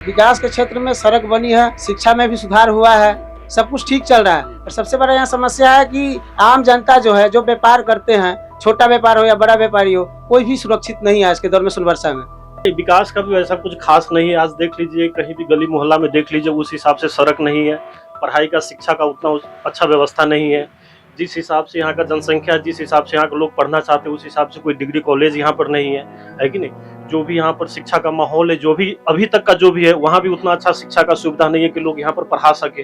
विकास के क्षेत्र में सड़क बनी है, शिक्षा में भी सुधार हुआ है, सब कुछ ठीक चल रहा है। और सबसे बड़ा यहाँ समस्या है कि आम जनता जो है, जो व्यापार करते हैं, छोटा व्यापार हो या बड़ा व्यापारी हो, कोई भी सुरक्षित नहीं है आज के दौर में सोनवर्षा में। विकास का भी वैसा कुछ खास नहीं है। आज देख लीजिए, कहीं भी गली मोहल्ला में देख लीजिए, उस हिसाब से सड़क नहीं है। पढ़ाई का, शिक्षा का उतना अच्छा व्यवस्था नहीं है। जिस हिसाब से यहाँ का जनसंख्या, जिस हिसाब से यहाँ के लोग पढ़ना चाहते हैं, उस हिसाब से कोई डिग्री कॉलेज यहाँ पर नहीं है कि नहीं। जो भी यहाँ पर शिक्षा का माहौल है, जो भी अभी तक का जो भी है, वहाँ भी उतना अच्छा शिक्षा का सुविधा नहीं है कि लोग यहाँ पर पढ़ा सके।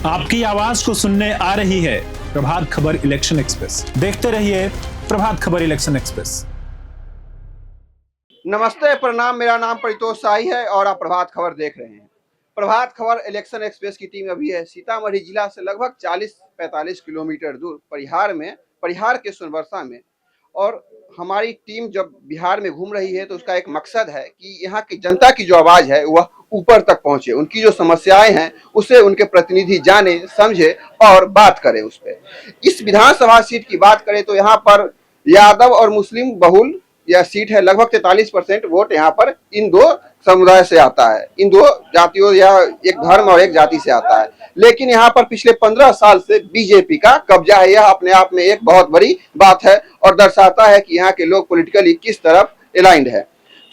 आपकी आवाज को सुनने आ रही है प्रभात खबर इलेक्शन एक्सप्रेस। देखते रहिए प्रभात खबर इलेक्शन एक्सप्रेस। नमस्ते, प्रणाम। मेरा नाम परितोष शाही है और आप प्रभात खबर देख रहे हैं। प्रभात खबर इलेक्शन एक्सप्रेस की टीम अभी है सीतामढ़ी जिला से लगभग 40-45 किलोमीटर दूर परिहार के सोनवर्षा में। और हमारी टीम जब बिहार में घूम रही है तो उसका एक मकसद है कि यहाँ की जनता की जो आवाज़ है वह ऊपर तक पहुँचे, उनकी जो समस्याएं हैं उसे उनके प्रतिनिधि जाने, समझे और बात करें उस पर। इस विधानसभा सीट की बात करें तो यहाँ पर यादव और मुस्लिम बहुल यह सीट है। लगभग 43% वोट यहाँ पर इन दो समुदाय से आता है, इन दो जातियों या एक धर्म और एक जाति से आता है। लेकिन यहाँ पर पिछले 15 साल से बीजेपी का कब्जा है। यह अपने आप में एक बहुत बड़ी बात है और दर्शाता है कि यहाँ के लोग पॉलिटिकली किस तरफ अलाइंड है।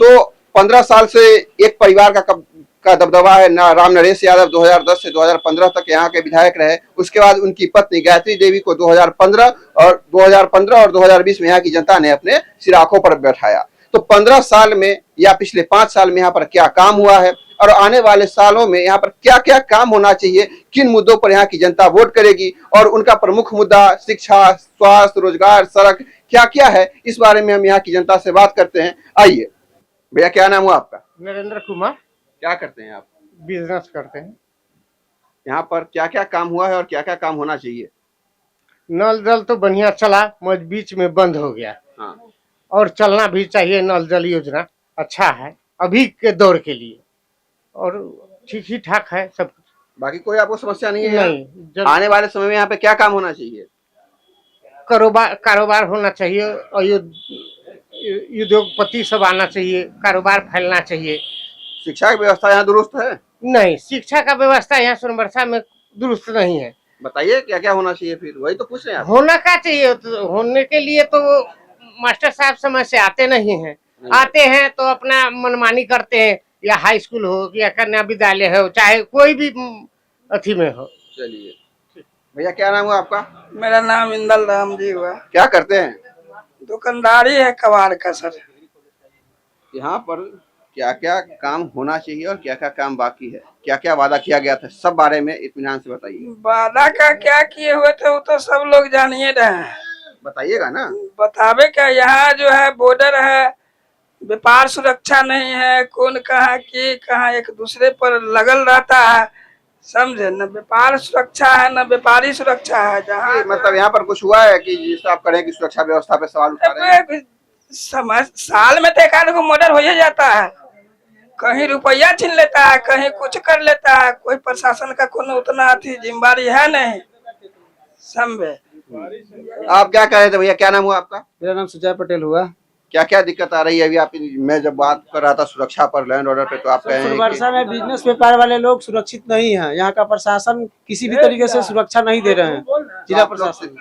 तो 15 साल से एक परिवार का दबदबा है। राम नरेश यादव 2010 से 2015 तक यहाँ के विधायक रहे। उसके बाद उनकी पत्नी गायत्री देवी को 2015 और 2020 में यहाँ की जनता ने अपने सिराखों पर बैठाया। तो 15 साल में या पिछले 5 साल में यहाँ पर क्या काम हुआ है और आने वाले सालों में यहाँ पर क्या क्या काम होना चाहिए, किन मुद्दों पर यहाँ की जनता वोट करेगी और उनका प्रमुख मुद्दा शिक्षा, स्वास्थ्य, रोजगार, सड़क क्या क्या है, इस बारे में हम यहाँ की जनता से बात करते हैं। आइए भैया, क्या नाम हुआ आपका? नरेंद्र कुमार। क्या करते हैं आप? बिजनेस करते हैं। यहाँ पर क्या क्या काम हुआ है और क्या क्या काम होना चाहिए? नल जल तो बढ़िया चला, मगर बीच में बंद हो गया। हाँ। और चलना भी चाहिए। नल जल योजना अच्छा है अभी के दौर के लिए और ठीक ही ठाक है सब। बाकी कोई आपको समस्या नहीं है? नहीं। आने वाले समय में यहाँ पे क्या काम होना चाहिए? कारोबार होना चाहिए और उद्योगपति सब आना चाहिए, कारोबार फैलना चाहिए। शिक्षा की व्यवस्था यहाँ दुरुस्त है? नहीं, शिक्षा का व्यवस्था यहाँ सोनवर्षा में दुरुस्त नहीं है। बताइए क्या क्या होना चाहिए, फिर वही तो पूछ रहे हैं। होना क्या चाहिए? तो होने के लिए तो मास्टर साहब समय से आते नहीं हैं। आते हैं तो अपना मनमानी करते हैं, या हाई स्कूल हो या कन्या विद्यालय हो, चाहे कोई भी अथी में हो। चलिए भैया, क्या नाम हुआ आपका? मेरा नाम इंदल राम जी हुआ। क्या करते हैं? दुकानदारी है कबाड़ का सर। यहाँ पर क्या क्या काम होना चाहिए और क्या क्या काम बाकी है, क्या क्या वादा किया गया था, सब बारे में इत्मीनान से बताइए। वादा का क्या किए हुए थे वो तो सब लोग जानिए रहे हैं। बताइएगा ना। बतावे क्या, यहाँ जो है बॉर्डर है, व्यापार सुरक्षा नहीं है, कौन कहाँ एक दूसरे पर लगल रहता है, समझे। न व्यापार सुरक्षा है न व्यापारी सुरक्षा है। जहाँ मतलब यहाँ पर कुछ हुआ है कि जिससे आप करें कि सुरक्षा व्यवस्था पे सवाल उठा रहे हैं? साल में तो एक आध को मर्डर हो ही जाता है। कहीं रुपया छीन लेता है, कहीं कुछ कर लेता है। कोई प्रशासन का कोनो उतना अथी जिम्मेदारी है नहीं, समझे। आप क्या कह रहे थे भैया, क्या नाम हुआ आपका? मेरा नाम सुजय पटेल हुआ। क्या क्या दिक्कत आ रही है अभी? आप, मैं जब बात कर रहा था सुरक्षा पर, लैंड ऑर्डर पे, तो आप कह रहे हैं सोनवर्षा में बिजनेस व्यापार वाले लोग सुरक्षित नहीं है। यहाँ का प्रशासन किसी भी तरीके से सुरक्षा नहीं दे रहे हैं। जिला प्रशासन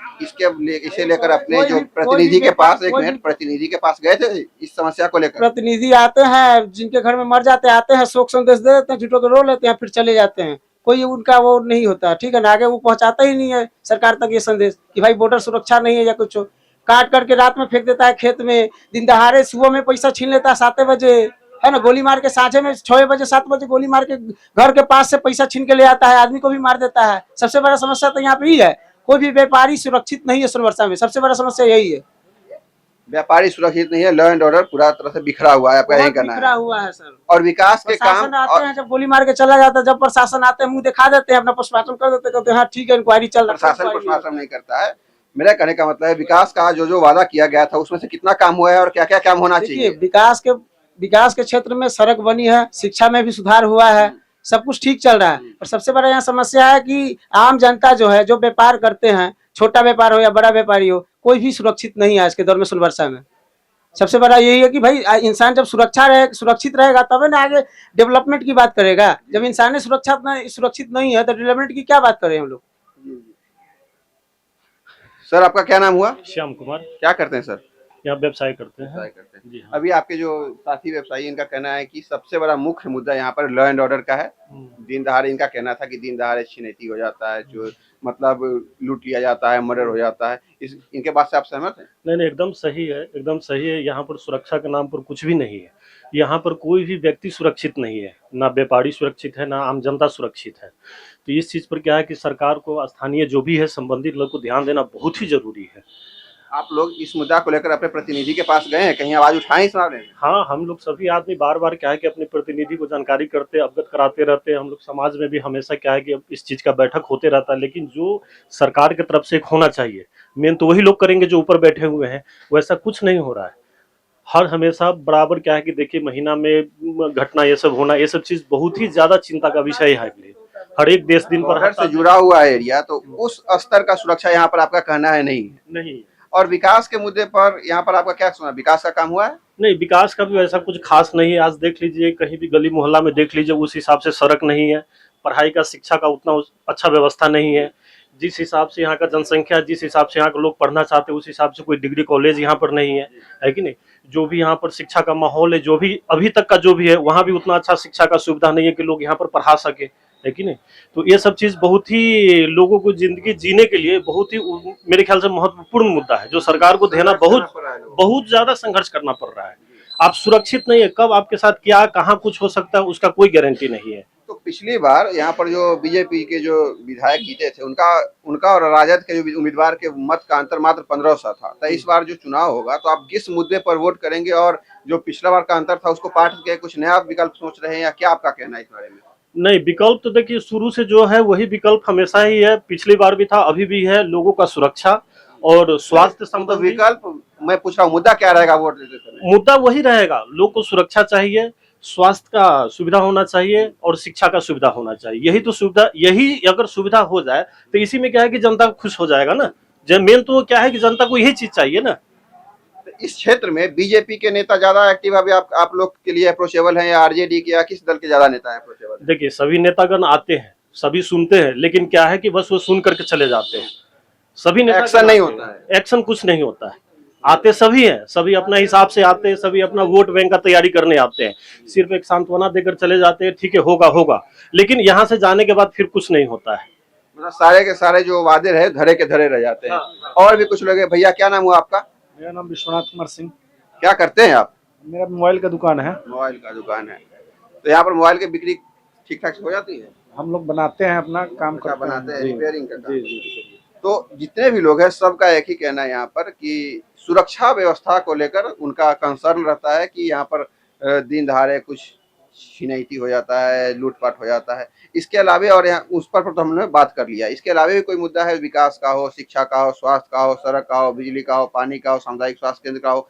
इसे लेकर अपने जो प्रतिनिधि के पास, एक मिनट, प्रतिनिधि के पास गए थे इस समस्या को लेकर? प्रतिनिधि आते हैं, जिनके घर में मर जाते आते हैं, शोक संदेश दे देते हैं, झूठों को रो लेते हैं, फिर चले जाते हैं। कोई उनका वो नहीं होता, ठीक है ना। आगे वो पहुंचाता ही नहीं है सरकार तक ये संदेश कि भाई बॉर्डर सुरक्षा नहीं है या कुछ। काट करके रात में फेंक देता है खेत में, दिन दहाड़े सुबह में पैसा छीन लेता है 7 बजे, है ना। गोली मार के साझे में 6 बजे 7 बजे गोली मार के घर के पास से पैसा छीन के ले आता है, आदमी को भी मार देता है। सबसे बड़ा समस्या तो यहाँ पे ही है, कोई भी व्यापारी सुरक्षित नहीं है सोनवर्षा में। सबसे बड़ा समस्या यही है, व्यापारी सुरक्षित नहीं है, लॉ एंड ऑर्डर पूरा तरह से बिखरा हुआ है। आपका यही कहना है? बिखरा हुआ है सर। और विकास के काम आते हैं, जब गोली मार के चला जाता है, जब प्रशासन आते हैं मुंह दिखा देते हैं, अपना पोस्टमार्टम कर देते हैं, कहते हैं हाँ ठीक है इंक्वायरी चल रहा है। प्रशासन पोस्टमार्टम नहीं करता है। मेरा कहने का मतलब है विकास का जो वादा किया गया था उसमें से कितना काम हुआ है और क्या क्या काम होना चाहिए? विकास के क्षेत्र में सड़क बनी है, शिक्षा में भी सुधार हुआ है, सब कुछ ठीक चल रहा है। और सबसे बड़ा यहाँ समस्या है कि आम जनता जो है, जो व्यापार करते हैं, छोटा व्यापार हो या बड़ा व्यापारी हो, कोई भी सुरक्षित नहीं है आज के दौर में सोनवर्षा में। सबसे बड़ा यही है कि भाई इंसान जब सुरक्षित रहेगा तभी ना आगे डेवलपमेंट की बात करेगा। जब इंसान सुरक्षित नहीं है तो डेवलपमेंट की क्या बात करें हम लोग। सर आपका क्या नाम हुआ? श्याम कुमार, क्या करते हैं सर? यहाँ व्यवसाय करते हैं। व्यवसाय करते हैं। जी हाँ। अभी आपके जो साथी व्यवसायी इनका कहना है कि सबसे बड़ा मुख्य मुद्दा यहाँ पर लॉ एंड ऑर्डर का है। दिन दहाड़े इनका कहना था कि दिन दहाड़े छिनैती हो जाता है, जो मतलब लूट लिया जाता है, मर्डर हो जाता है। इनके बात से आप सहमत हैं? नहीं, एकदम सही है, एकदम सही है। यहाँ पर सुरक्षा के नाम पर कुछ भी नहीं है। यहाँ पर कोई भी व्यक्ति सुरक्षित नहीं है, ना व्यापारी सुरक्षित है, ना आम जनता सुरक्षित है। तो इस चीज पर क्या है कि सरकार को, स्थानीय जो भी है संबंधित लोग को ध्यान देना बहुत ही जरूरी है। आप लोग इस मुद्दा को लेकर अपने प्रतिनिधि के पास गए हैं, कहीं आवाज उठाए इस मामले में? हाँ, हम लोग सभी आदमी बार बार क्या है कि अपने प्रतिनिधि को जानकारी करते, अवगत कराते रहते हैं। हम लोग समाज में भी हमेशा क्या है कि अब इस चीज का बैठक होते रहता है, लेकिन जो सरकार की तरफ से एक होना चाहिए मेन तो वही लोग करेंगे जो ऊपर बैठे हुए हैं। वैसा कुछ नहीं हो रहा है। हर हमेशा बराबर क्या है कि देखिए महीना में घटना ये सब होना, ये सब चीज बहुत ही ज्यादा चिंता का विषय है। हर एक देश दिन पर बॉर्डर से जुड़ा हुआ है एरिया, तो उस स्तर का सुरक्षा यहाँ पर आपका कहना है नहीं है? नहीं। और विकास के मुद्दे पर यहाँ पर आपका क्या सुना? विकास का काम हुआ है? नहीं, विकास का भी ऐसा कुछ खास नहीं है। आज देख लीजिए कहीं भी गली मोहल्ला में देख लीजिए उस हिसाब से सड़क नहीं है। पढ़ाई का, शिक्षा का उतना अच्छा व्यवस्था नहीं है। जिस हिसाब से यहाँ का जनसंख्या, जिस हिसाब से यहाँ के लोग पढ़ना चाहते हैं उस हिसाब से कोई डिग्री कॉलेज यहाँ पर नहीं है कि नहीं। जो भी यहाँ पर शिक्षा का माहौल है, जो भी अभी तक का जो भी है, वहाँ भी उतना अच्छा शिक्षा का सुविधा नहीं है कि लोग यहाँ पर पढ़ा सके, है कि नहीं। तो ये सब चीज बहुत ही लोगों को जिंदगी जीने के लिए बहुत ही मेरे ख्याल से महत्वपूर्ण मुद्दा है, जो सरकार को देना बहुत ज्यादा संघर्ष करना पड़ रहा है। आप सुरक्षित नहीं है, कब आपके साथ क्या कहाँ कुछ हो सकता है उसका कोई गारंटी नहीं है। तो पिछली बार यहाँ पर जो बीजेपी के जो विधायक जीते थे उनका और राजद के जो उम्मीदवार के मत का अंतर मात्र 1500 था। तो इस बार जो चुनाव होगा तो आप किस मुद्दे पर वोट करेंगे, और जो पिछला बार का अंतर था उसको पाट के कुछ नया विकल्प सोच रहे हैं, या क्या आपका कहना है इस बारे में? नहीं, विकल्प तो देखिए शुरू से जो है वही विकल्प हमेशा ही है, पिछली बार भी था, अभी भी है। लोगों का सुरक्षा और स्वास्थ्य संबंधी विकल्प मैं पूछ रहा हूँ, मुद्दा क्या रहेगा वोट देते समय? मुद्दा वही रहेगा। लोग को सुरक्षा चाहिए, स्वास्थ्य का सुविधा होना चाहिए और शिक्षा का सुविधा होना चाहिए। यही तो सुविधा, यही अगर सुविधा हो जाए तो इसी में क्या है कि जनता खुश हो जाएगा ना। मेन तो क्या है कि जनता को यही चीज चाहिए ना। इस क्षेत्र में बीजेपी के नेता ज्यादा एक्टिव अभी आप लोग के लिए अप्रोचेबल हैं, या आरजेडी के, या किस दल के ज्यादा नेता है अप्रोचेबल? देखिए सभी नेतागण आते हैं, सभी सुनते हैं, लेकिन क्या है कि बस वो सुन करके चले जाते हैं। सभी नेता एक्शन नहीं होता है। एक्शन कुछ नहीं होता है। आते सभी हैं, सभी अपना हिसाब से आते हैं, सभी अपना वोट बैंक का तैयारी करने आते हैं, सिर्फ एक सांत्वना देकर चले जाते हैं, ठीक है होगा, लेकिन यहाँ से जाने के बाद फिर कुछ नहीं होता है। मतलब सारे के सारे जो वादे रहे धरे के धरे रह जाते हैं। और भी कुछ लोग हैं। भैया क्या नाम हुआ आपका? मेरा नाम विश्वनाथ कुमार सिंह। क्या करते हैं आप? मेरा मोबाइल का दुकान है। मोबाइल का दुकान है। तो यहाँ पर मोबाइल की बिक्री ठीक ठाक से हो जाती है? हम लोग बनाते हैं, अपना काम करते बनाते हैं, जी। रिपेयरिंग का काम। जी। तो जितने भी लोग हैं सबका एक ही कहना है यहाँ पर कि सुरक्षा व्यवस्था को लेकर उनका कंसर्न रहता है कि यहाँ पर दिन दहाड़े कुछ छिनैती हो जाता है, लूटपाट हो जाता है। इसके अलावे, और यहाँ उस पर तो हमने बात कर लिया, इसके अलावा भी कोई मुद्दा है? विकास का हो, शिक्षा का हो, स्वास्थ्य का हो, सड़क का हो, बिजली का हो, पानी का हो, सामुदायिक स्वास्थ्य केंद्र का हो,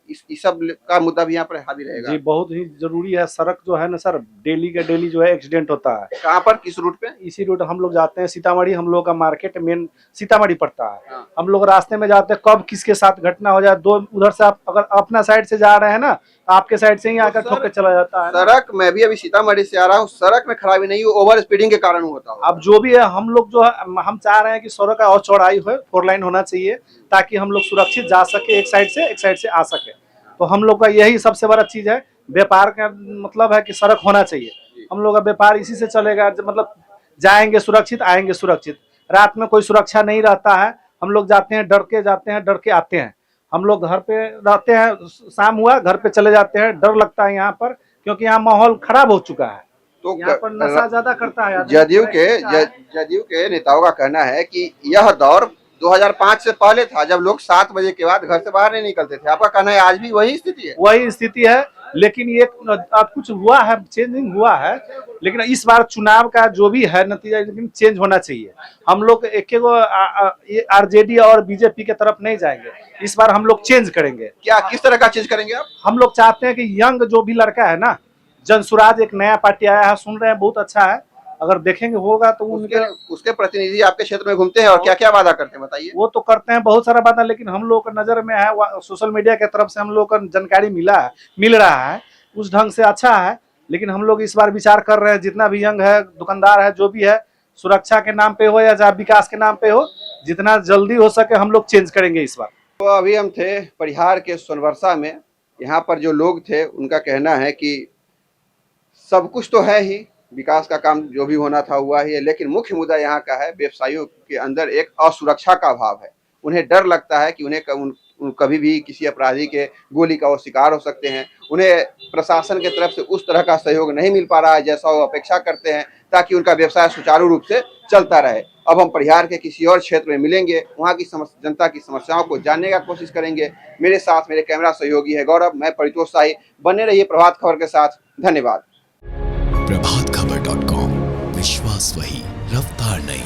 इस सब का मुद्दा भी यहाँ पर हावी रहेगा? जी, बहुत ही जरूरी है। सड़क जो है ना सर, डेली का डेली जो है एक्सीडेंट होता है। कहाँ पर, किस रूट पे? इसी रूट हम लोग जाते हैं सीतामढ़ी। हम लोग का मार्केट मेन सीतामढ़ी पड़ता है। हाँ। हम लोग रास्ते में जाते हैं, कब किसके साथ घटना हो जाए। दो उधर से आप अगर अपना साइड से जा रहे हैं ना, आपके साइड से ही आकर ठोक के चला जाता है। सड़क मैं भी अभी सीतामढ़ी से आ रहा हूँ, सड़क में खराबी नहीं, ओवर स्पीडिंग के कारण होता है। अब जो भी है, हम लोग जो है, हम चाह रहे हैं कि सड़क का और चौड़ाई हो, 4 लाइन होना चाहिए, ताकि हम लोग सुरक्षित जा सके, एक साइड से आ सके। तो हम लोग का यही सबसे बड़ा चीज है। व्यापार का मतलब है कि सड़क होना चाहिए। हम लोग का व्यापार इसी से चलेगा, मतलब जाएंगे सुरक्षित, आएंगे सुरक्षित। रात में कोई सुरक्षा नहीं रहता है। हम लोग जाते हैं, डर के आते हैं। हम लोग घर पे रहते हैं, शाम हुआ घर पे चले जाते हैं। डर लगता है यहाँ पर, क्योंकि यहाँ माहौल खराब हो चुका है। तो यहाँ पर नशा ज्यादा करता है। जदयू के नेताओं का कहना है कि यह दौर 2005 से पहले था, जब लोग 7 बजे के बाद घर से बाहर नहीं निकलते थे। आपका कहना है आज भी वही स्थिति है? वही स्थिति है, लेकिन ये अब कुछ हुआ है, चेंजिंग हुआ है। लेकिन इस बार चुनाव का जो भी है नतीजा, लेकिन चेंज होना चाहिए। हम लोग एक आरजेडी और बीजेपी के तरफ नहीं जाएंगे। इस बार हम लोग चेंज करेंगे। क्या, किस तरह का चेंज करेंगे आप? हम लोग चाहते हैं कि यंग जो भी लड़का है ना, जनसुराज एक नया पार्टी आया है, सुन रहे हैं, बहुत अच्छा है। अगर देखेंगे होगा तो उनके उसके प्रतिनिधि आपके क्षेत्र में घूमते हैं और क्या क्या वादा करते हैं बताइए। वो तो करते हैं बहुत सारा बात है, लेकिन हम लोग का नजर में है सोशल मीडिया के तरफ से हम लोग को जानकारी मिल रहा है उस ढंग से अच्छा है। लेकिन हम लोग इस बार विचार कर रहे हैं, जितना भी यंग है, दुकानदार है, जो भी है, सुरक्षा के नाम पे हो या चाहे विकास के नाम पे हो, जितना जल्दी हो सके हम लोग चेंज करेंगे इस बार। तो अभी हम थे परिहार के सोनवर्षा में। यहाँ पर जो लोग थे उनका कहना है कि सब कुछ तो है ही, विकास का काम जो भी होना था हुआ ही है, लेकिन मुख्य मुद्दा यहाँ का है व्यवसायियों के अंदर एक असुरक्षा का अभाव है। उन्हें डर लगता है कि उन्हें कभी भी किसी अपराधी के गोली का वो शिकार हो सकते हैं। उन्हें प्रशासन के तरफ से उस तरह का सहयोग नहीं मिल पा रहा है जैसा वो अपेक्षा करते हैं, ताकि उनका व्यवसाय सुचारू रूप से चलता रहे। अब हम परिहार के किसी और क्षेत्र में मिलेंगे, वहाँ की जनता की समस्याओं को जानने का कोशिश करेंगे। मेरे साथ मेरे कैमरा सहयोगी है गौरव, मैं परितोष शाही। बने रहिए प्रभात खबर के साथ। धन्यवाद। प्रभात खबर.com, विश्वास वही, रफ्तार नहीं।